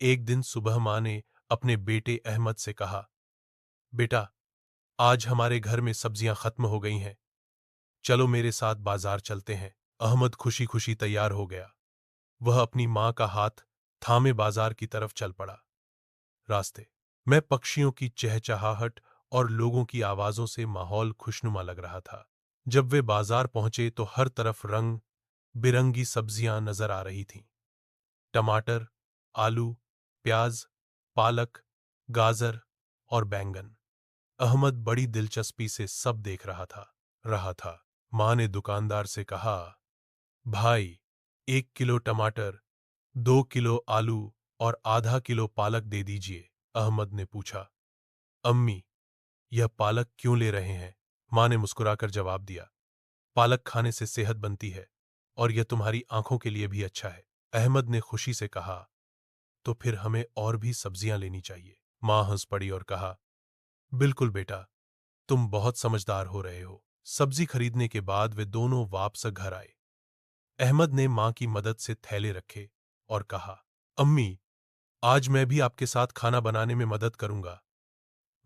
एक दिन सुबह माँ ने अपने बेटे अहमद से कहा, बेटा, आज हमारे घर में सब्जियां खत्म हो गई हैं। चलो मेरे साथ बाजार चलते हैं। अहमद खुशी खुशी तैयार हो गया। वह अपनी माँ का हाथ थामे बाजार की तरफ चल पड़ा। रास्ते में पक्षियों की चहचहाहट और लोगों की आवाजों से माहौल खुशनुमा लग रहा था। जब वे बाजार पहुंचे तो हर तरफ रंग बिरंगी सब्जियां नजर आ रही थीं। टमाटर, आलू, प्याज, पालक, गाजर और बैंगन। अहमद बड़ी दिलचस्पी से सब देख रहा था। माँ ने दुकानदार से कहा, भाई, 1 किलो टमाटर, 2 किलो आलू और आधा किलो पालक दे दीजिए। अहमद ने पूछा, अम्मी, यह पालक क्यों ले रहे हैं? माँ ने मुस्कुराकर जवाब दिया, पालक खाने से सेहत बनती है और यह तुम्हारी आंखों के लिए भी अच्छा है। अहमद ने खुशी से कहा, तो फिर हमें और भी सब्जियां लेनी चाहिए। माँ हंस पड़ी और कहा, बिल्कुल बेटा, तुम बहुत समझदार हो रहे हो। सब्जी खरीदने के बाद वे दोनों वापस घर आए। अहमद ने माँ की मदद से थैले रखे और कहा, अम्मी, आज मैं भी आपके साथ खाना बनाने में मदद करूंगा।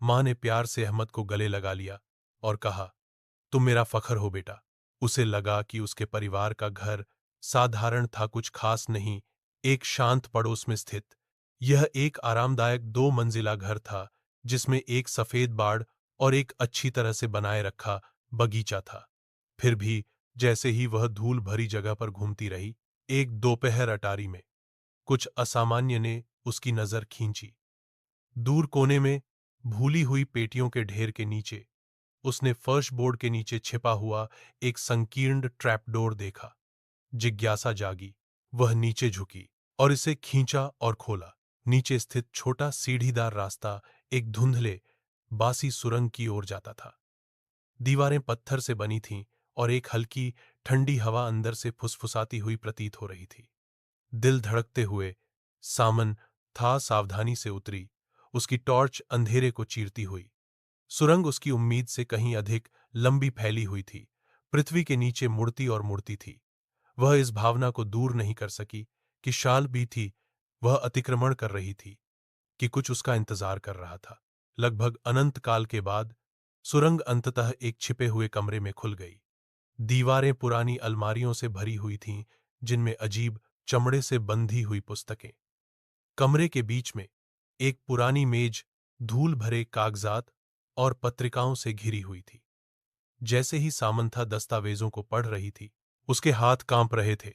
माँ ने प्यार से अहमद को गले लगा लिया और कहा, तुम मेरा फख्र हो बेटा। उसे लगा कि उसके परिवार का घर साधारण था, कुछ खास नहीं, एक शांत पड़ोस में स्थित। यह एक आरामदायक 2 मंजिला घर था जिसमें एक सफेद बाड़ और एक अच्छी तरह से बनाए रखा बगीचा था। फिर भी जैसे ही वह धूल भरी जगह पर घूमती रही, एक दोपहर अटारी में कुछ असामान्य ने उसकी नजर खींची। दूर कोने में भूली हुई पेटियों के ढेर के नीचे उसने फर्श बोर्ड के नीचे छिपा हुआ एक संकीर्ण ट्रैपडोर देखा। जिज्ञासा जागी। वह नीचे झुकी और इसे खींचा और खोला। नीचे स्थित छोटा सीढ़ीदार रास्ता एक धुंधले बासी सुरंग की ओर जाता था। दीवारें पत्थर से बनी थीं और एक हल्की ठंडी हवा अंदर से फुसफुसाती हुई प्रतीत हो रही थी। दिल धड़कते हुए सामन था सावधानी से उतरी, उसकी टॉर्च अंधेरे को चीरती हुई। सुरंग उसकी उम्मीद से कहीं अधिक लंबी फैली हुई थी, पृथ्वी के नीचे मुड़ती और मुड़ती थी। वह इस भावना को दूर नहीं कर सकी कि शाल भी थी, वह अतिक्रमण कर रही थी, कि कुछ उसका इंतजार कर रहा था। लगभग अनंत काल के बाद सुरंग अंततः एक छिपे हुए कमरे में खुल गई। दीवारें पुरानी अलमारियों से भरी हुई थीं, जिनमें अजीब चमड़े से बंधी हुई पुस्तकें। कमरे के बीच में एक पुरानी मेज धूल भरे कागजात और पत्रिकाओं से घिरी हुई थी। जैसे ही सामंथा दस्तावेजों को पढ़ रही थी, उसके हाथ कांप रहे थे।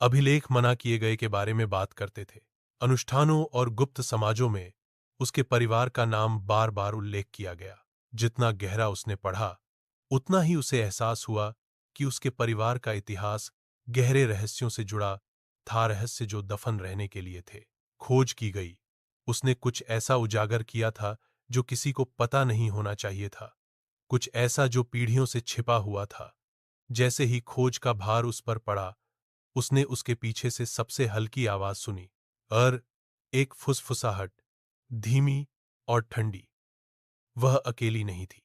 अभिलेख मना किए गए के बारे में बात करते थे। अनुष्ठानों और गुप्त समाजों में उसके परिवार का नाम बार बार उल्लेख किया गया। जितना गहरा उसने पढ़ा, उतना ही उसे एहसास हुआ कि उसके परिवार का इतिहास गहरे रहस्यों से जुड़ा था, रहस्य जो दफन रहने के लिए थे। खोज की गई। उसने कुछ ऐसा उजागर किया था जो किसी को पता नहीं होना चाहिए था, कुछ ऐसा जो पीढ़ियों से छिपा हुआ था। जैसे ही खोज का भार उस पर पड़ा, उसने उसके पीछे से सबसे हल्की आवाज सुनी, और एक फुसफुसाहट, धीमी और ठंडी। वह अकेली नहीं थी।